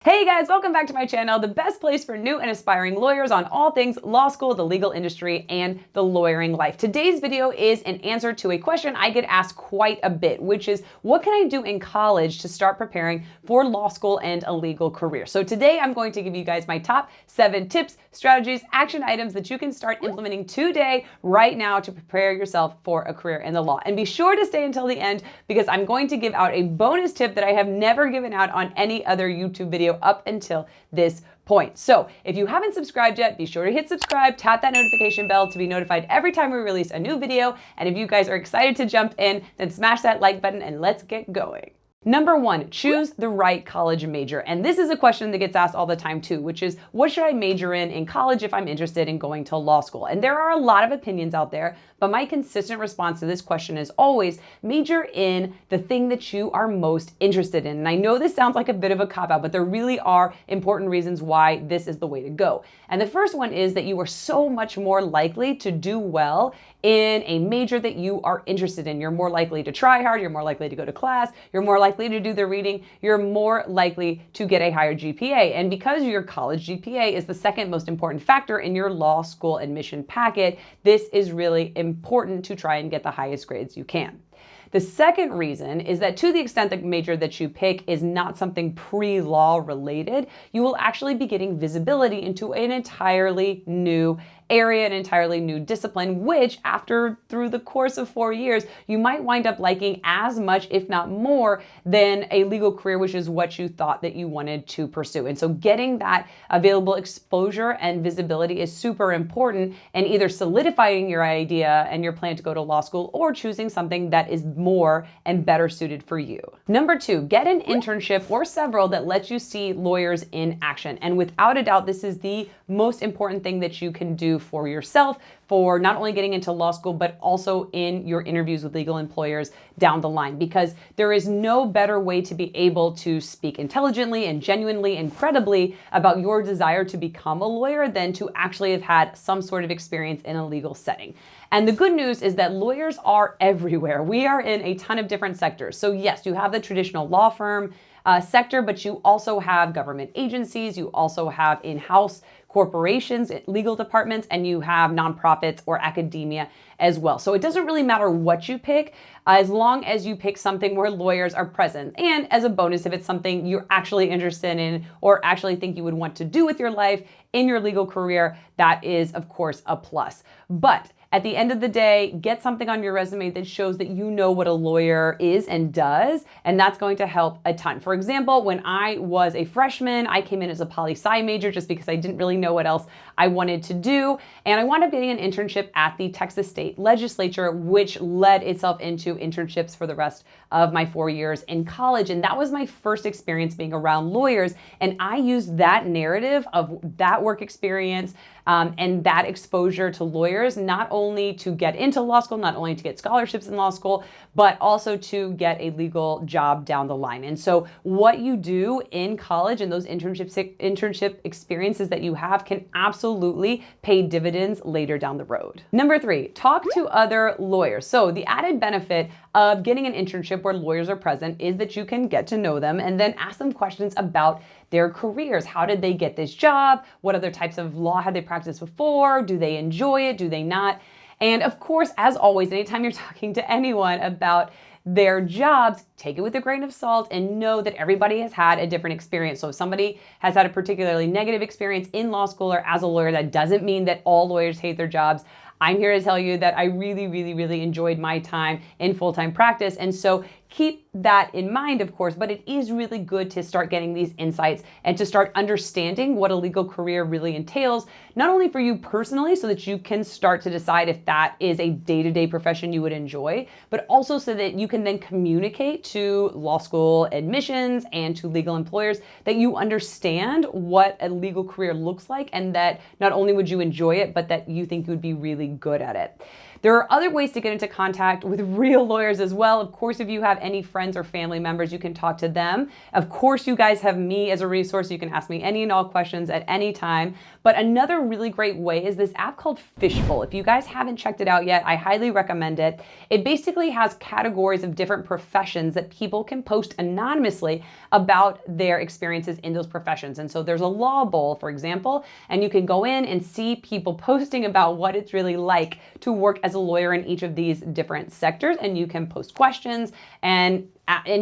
Hey guys, welcome back to my channel, the best place for new and aspiring lawyers on all things law school, the legal industry, and the lawyering life. Today's video is an answer to a question I get asked quite a bit, which is what can I do in college to start preparing for law school and a legal career? So today I'm going to give you guys my top 7 tips, strategies, action items that you can start implementing today, right now, to prepare yourself for a career in the law. And be sure to stay until the end because I'm going to give out a bonus tip that I have never given out on any other YouTube video up until this point. So if you haven't subscribed yet, be sure to hit subscribe, tap that notification bell to be notified every time we release a new video. And if you guys are excited to jump in, then smash that like button and let's get going. Number 1, choose the right college major. And this is a question that gets asked all the time too, which is what should I major in college if I'm interested in going to law school? And there are a lot of opinions out there, but my consistent response to this question is always major in the thing that you are most interested in. And I know this sounds like a bit of a cop-out, but there really are important reasons why this is the way to go. And the first one is that you are so much more likely to do well in a major that you are interested in. You're more likely to try hard, you're more likely to go to class, you're more likely to do the reading, you're more likely to get a higher GPA. And because your college GPA is the second most important factor in your law school admission packet, this is really important to try and get the highest grades you can. The second reason is that to the extent the major that you pick is not something pre-law related, you will actually be getting visibility into an entirely new area, an entirely new discipline, which through the course of 4 years, you might wind up liking as much, if not more, than a legal career, which is what you thought that you wanted to pursue. And so getting that available exposure and visibility is super important in either solidifying your idea and your plan to go to law school or choosing something that is more and better suited for you. Number 2, get an internship or several that lets you see lawyers in action. And without a doubt, this is the most important thing that you can do for yourself, for not only getting into law school, but also in your interviews with legal employers down the line, because there is no better way to be able to speak intelligently and genuinely and credibly about your desire to become a lawyer than to actually have had some sort of experience in a legal setting. And the good news is that lawyers are everywhere. We are in a ton of different sectors. So yes, you have the traditional law firm sector, but you also have government agencies, you also have in-house corporations, legal departments, and you have nonprofits or academia as well. So it doesn't really matter what you pick, as long as you pick something where lawyers are present. And as a bonus, if it's something you're actually interested in or actually think you would want to do with your life in your legal career, that is, of course, a plus. But at the end of the day, get something on your resume that shows that you know what a lawyer is and does, and that's going to help a ton. For example, when I was a freshman, I came in as a poli-sci major just because I didn't really know what else I wanted to do, and I wound up getting an internship at the Texas State Legislature, which led itself into internships for the rest of my 4 years in college, and that was my first experience being around lawyers, and I used that narrative of that work experience and that exposure to lawyers, not only to get into law school, not only to get scholarships in law school, but also to get a legal job down the line. And so what you do in college and those internship experiences that you have can absolutely pay dividends later down the road. Number 3, talk to other lawyers. So the added benefit of getting an internship where lawyers are present is that you can get to know them and then ask them questions about their careers. How did they get this job? What other types of law had they practiced before? Do they enjoy it? Do they not? And of course, as always, anytime you're talking to anyone about their jobs, take it with a grain of salt and know that everybody has had a different experience. So if somebody has had a particularly negative experience in law school or as a lawyer, that doesn't mean that all lawyers hate their jobs. I'm here to tell you that I really enjoyed my time in full-time practice. And so keep that in mind, of course, but it is really good to start getting these insights and to start understanding what a legal career really entails, not only for you personally, so that you can start to decide if that is a day-to-day profession you would enjoy, but also so that you can then communicate to law school admissions and to legal employers that you understand what a legal career looks like and that not only would you enjoy it, but that you think you would be really good at it. There are other ways to get into contact with real lawyers as well. Of course, if you have any friends or family members, you can talk to them. Of course, you guys have me as a resource. You can ask me any and all questions at any time. But another really great way is this app called Fishbowl. If you guys haven't checked it out yet, I highly recommend it. It basically has categories of different professions that people can post anonymously about their experiences in those professions. And so there's a law bowl, for example, and you can go in and see people posting about what it's really like to work as a lawyer in each of these different sectors. And you can post questions and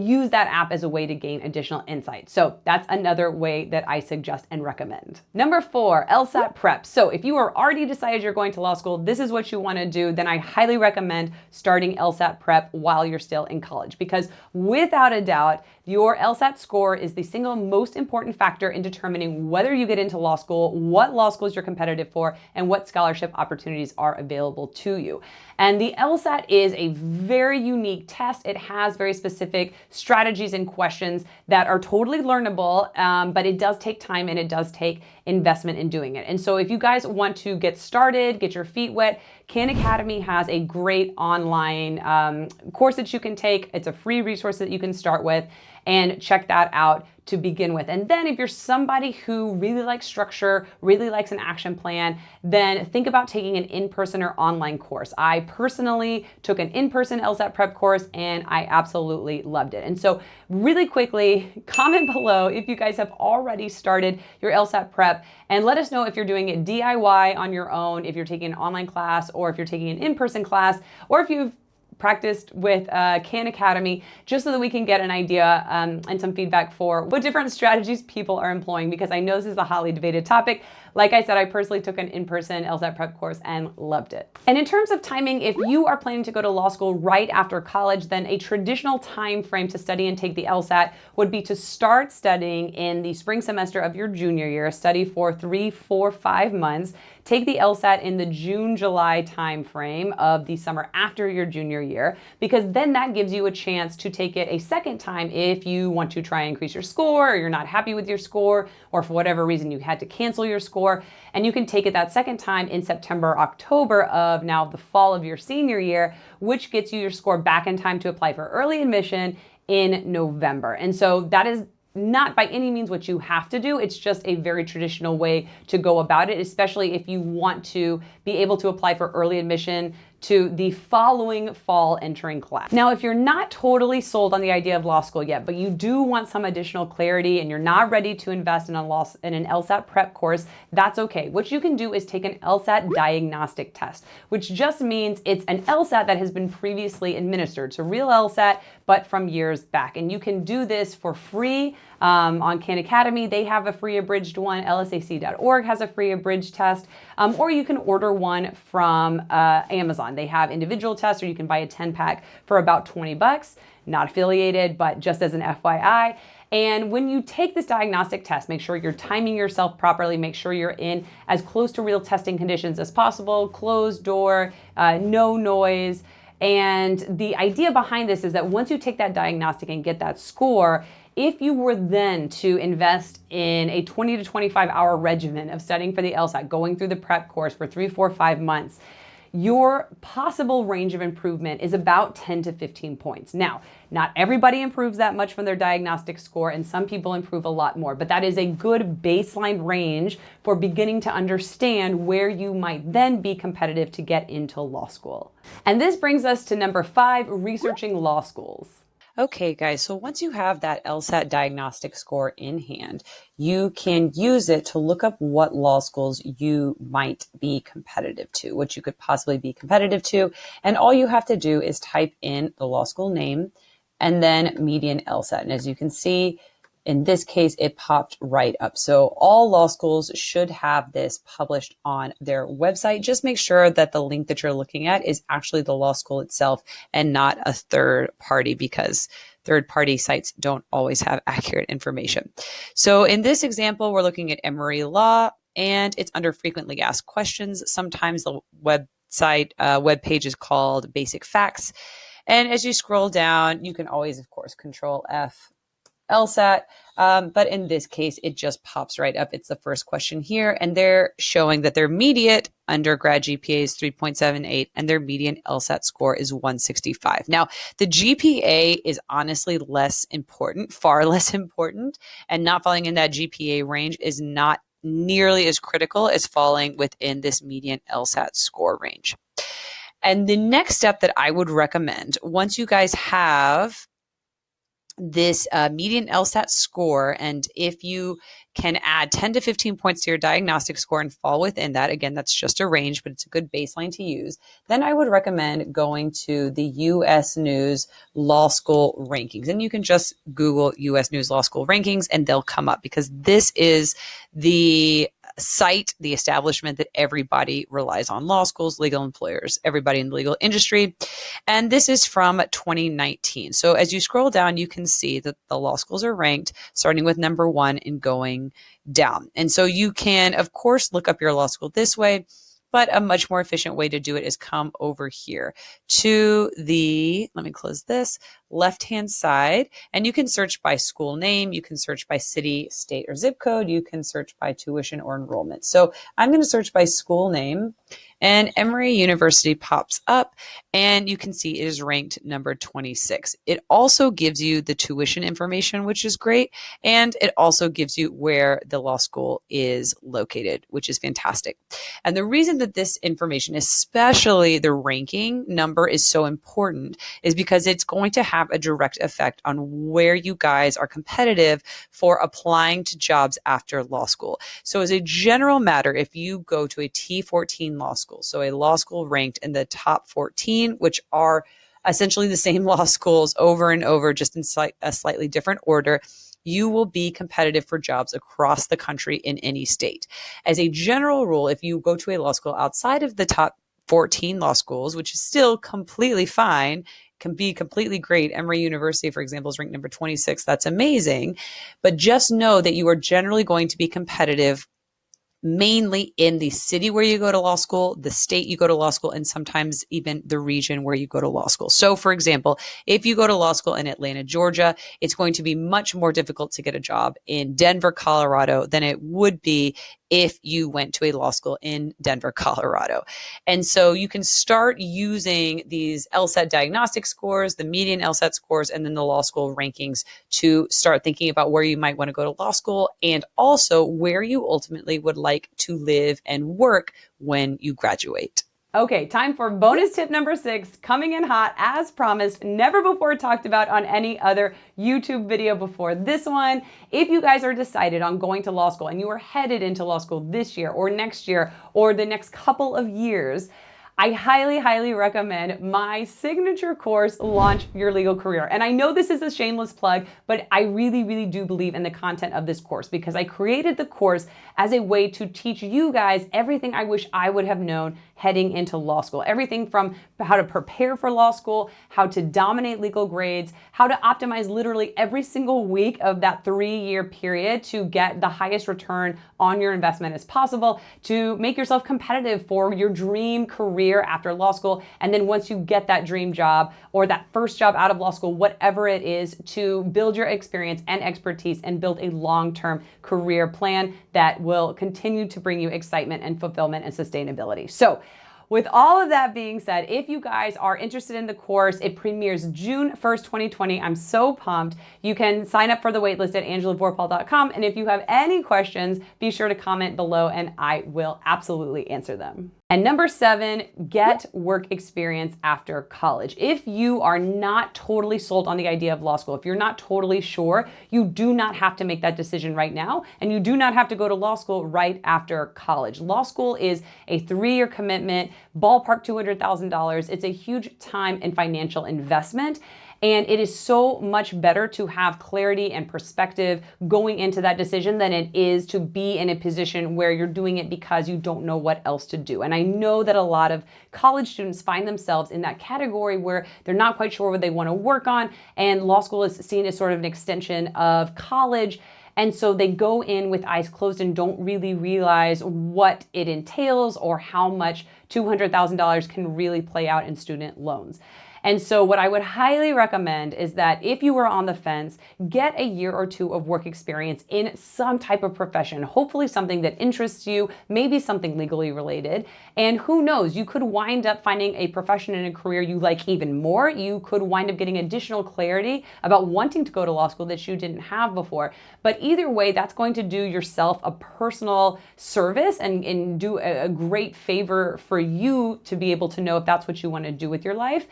use that app as a way to gain additional insight. So that's another way that I suggest and recommend. Number 4, LSAT prep. So if you are already decided you're going to law school, this is what you want to do, then I highly recommend starting LSAT prep while you're still in college, because without a doubt, your LSAT score is the single most important factor in determining whether you get into law school, what law schools you're competitive for, and what scholarship opportunities are available to you. And the LSAT is a very unique test. It has very specific strategies and questions that are totally learnable, but it does take time and it does take investment in doing it. And so if you guys want to get started, get your feet wet, Khan Academy has a great online course that you can take. It's a free resource that you can start with, and check that out to begin with. And then if you're somebody who really likes structure, really likes an action plan, then think about taking an in-person or online course. I personally took an in-person LSAT prep course and I absolutely loved it. And so really quickly, comment below if you guys have already started your LSAT prep, and let us know if you're doing it DIY on your own, if you're taking an online class, or if you're taking an in-person class, or if you've practiced with Khan Academy, just so that we can get an idea and some feedback for what different strategies people are employing, because I know this is a hotly debated topic. Like I said, I personally took an in-person LSAT prep course and loved it. And in terms of timing, if you are planning to go to law school right after college, then a traditional time frame to study and take the LSAT would be to start studying in the spring semester of your junior year, study for 3, 4, 5 months, take the LSAT in the June, July time frame of the summer after your junior year, because then that gives you a chance to take it a second time if you want to try and increase your score, or you're not happy with your score, or for whatever reason you had to cancel your score. And you can take it that second time in September, October of now the fall of your senior year, which gets you your score back in time to apply for early admission in November. And so that is not by any means what you have to do. It's just a very traditional way to go about it, especially if you want to be able to apply for early admission to the following fall entering class. Now, if you're not totally sold on the idea of law school yet, but you do want some additional clarity and you're not ready to invest in an LSAT prep course, that's okay. What you can do is take an LSAT Diagnostic test, which just means it's an LSAT that has been previously administered. So real LSAT, but from years back. And you can do this for free on Khan Academy. They have a free abridged one. LSAC.org has a free abridged test, or you can order one from Amazon. They have individual tests, or you can buy a 10-pack for about 20 bucks. Not affiliated, but just as an FYI. And when you take this diagnostic test, make sure you're timing yourself properly. Make sure you're in as close to real testing conditions as possible. Closed door, no noise. And the idea behind this is that once you take that diagnostic and get that score, if you were then to invest in a 20 to 25 hour regimen of studying for the LSAT, going through the prep course for 3, 4, 5 months, your possible range of improvement is about 10 to 15 points. Now, not everybody improves that much from their diagnostic score, and some people improve a lot more, but that is a good baseline range for beginning to understand where you might then be competitive to get into law school. And this brings us to number 5, researching law schools. Okay, guys, so once you have that LSAT diagnostic score in hand, you can use it to look up what law schools you might be competitive to, what you could possibly be competitive to. And all you have to do is type in the law school name and then median LSAT. And as you can see, in this case, it popped right up. So all law schools should have this published on their website. Just make sure that the link that you're looking at is actually the law school itself and not a third party, because third-party sites don't always have accurate information. So in this example, we're looking at Emory Law, and it's under frequently asked questions. Sometimes the website web page is called Basic Facts. And as you scroll down, you can always, of course, Control F LSAT. But in this case, it just pops right up. It's the first question here, and they're showing that their immediate undergrad GPA is 3.78 and their median LSAT score is 165. Now, the GPA is honestly less important, far less important, and not falling in that GPA range is not nearly as critical as falling within this median LSAT score range. And the next step that I would recommend, once you guys have this median LSAT score, and if you can add 10 to 15 points to your diagnostic score and fall within that, again, that's just a range, but it's a good baseline to use, then I would recommend going to the US News Law School rankings. And you can just Google US News Law School rankings and they'll come up, because this is the site, the establishment that everybody relies on: law schools, legal employers, everybody in the legal industry. And this is from 2019. So as you scroll down, you can see that the law schools are ranked starting with number 1 and going down. And so you can, of course, look up your law school this way, but a much more efficient way to do it is come over here to the, let me close this, left-hand side, and you can search by school name, you can search by city, state, or zip code, you can search by tuition or enrollment. So I'm going to search by school name, and Emory University pops up, and you can see it is ranked number 26. It also gives you the tuition information, which is great, and it also gives you where the law school is located, which is fantastic. And the reason that this information, especially the ranking number, is so important is because it's going to have a direct effect on where you guys are competitive for applying to jobs after law school. So as a general matter, if you go to a T14 law school, so a law school ranked in the top 14, which are essentially the same law schools over and over, just in a slightly different order, you will be competitive for jobs across the country in any state. As a general rule, if you go to a law school outside of the top 14 law schools, which is still completely fine, can be completely great. Emory University, for example, is ranked number 26. That's amazing. But just know that you are generally going to be competitive mainly in the city where you go to law school, the state you go to law school, and sometimes even the region where you go to law school. So for example, if you go to law school in Atlanta, Georgia, it's going to be much more difficult to get a job in Denver, Colorado than it would be if you went to a law school in Denver, Colorado. And so you can start using these LSAT diagnostic scores, the median LSAT scores, and then the law school rankings to start thinking about where you might want to go to law school, and also where you ultimately would like to live and work when you graduate. Okay, time for bonus tip number 6, coming in hot as promised, never before talked about on any other YouTube video before this one. If you guys are decided on going to law school and you are headed into law school this year or next year or the next couple of years, I highly, highly recommend my signature course, Launch Your Legal Career. And I know this is a shameless plug, but I really, really do believe in the content of this course, because I created the course as a way to teach you guys everything I wish I would have known heading into law school. Everything from how to prepare for law school, how to dominate legal grades, how to optimize literally every single week of that 3-year period to get the highest return on your investment as possible, to make yourself competitive for your dream career after law school. And then once you get that dream job or that first job out of law school, whatever it is, to build your experience and expertise and build a long-term career plan that will continue to bring you excitement and fulfillment and sustainability. So with all of that being said, if you guys are interested in the course, it premieres June 1st, 2020. I'm so pumped. You can sign up for the waitlist at angelavorpaul.com. And if you have any questions, be sure to comment below and I will absolutely answer them. And number 7, get work experience after college. If you are not totally sold on the idea of law school, if you're not totally sure, you do not have to make that decision right now, and you do not have to go to law school right after college. Law school is a 3-year commitment, ballpark $200,000. It's a huge time and financial investment. And it is so much better to have clarity and perspective going into that decision than it is to be in a position where you're doing it because you don't know what else to do. And I know that a lot of college students find themselves in that category where they're not quite sure what they want to work on, and law school is seen as sort of an extension of college. And so they go in with eyes closed and don't really realize what it entails or how much $200,000 can really play out in student loans. And so what I would highly recommend is that if you are on the fence, get a year or two of work experience in some type of profession, hopefully something that interests you, maybe something legally related. And who knows, you could wind up finding a profession and a career you like even more. You could wind up getting additional clarity about wanting to go to law school that you didn't have before. But either way, that's going to do yourself a personal service and do a great favor for you to be able to know if that's what you want to do with your life.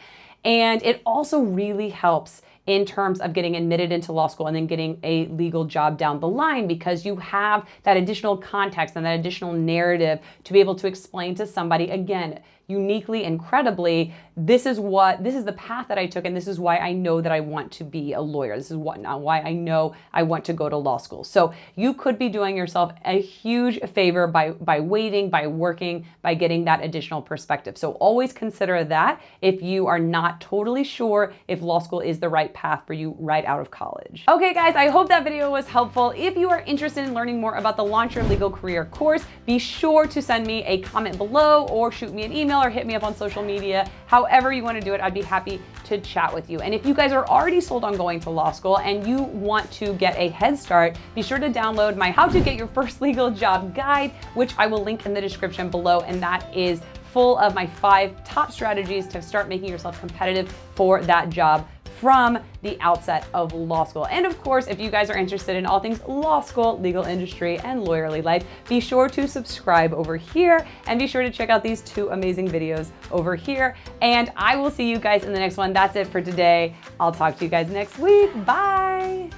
And it also really helps in terms of getting admitted into law school and then getting a legal job down the line, because you have that additional context and that additional narrative to be able to explain to somebody, again, uniquely and credibly, this is the path that I took, and this is why I know that I want to be a lawyer. This is why I know I want to go to law school. So you could be doing yourself a huge favor by waiting, by working, by getting that additional perspective. So always consider that if you are not totally sure if law school is the right path for you right out of college. Okay, guys, I hope that video was helpful. If you are interested in learning more about the Launch Your Legal Career course, be sure to send me a comment below or shoot me an email or hit me up on social media. However you want to do it, I'd be happy to chat with you. And if you guys are already sold on going to law school and you want to get a head start, be sure to download my How to Get Your First Legal Job guide, which I will link in the description below. And that is full of my 5 top strategies to start making yourself competitive for that job from the outset of law school. And of course, if you guys are interested in all things law school, legal industry, and lawyerly life, be sure to subscribe over here and be sure to check out these 2 amazing videos over here. And I will see you guys in the next one. That's it for today. I'll talk to you guys next week. Bye.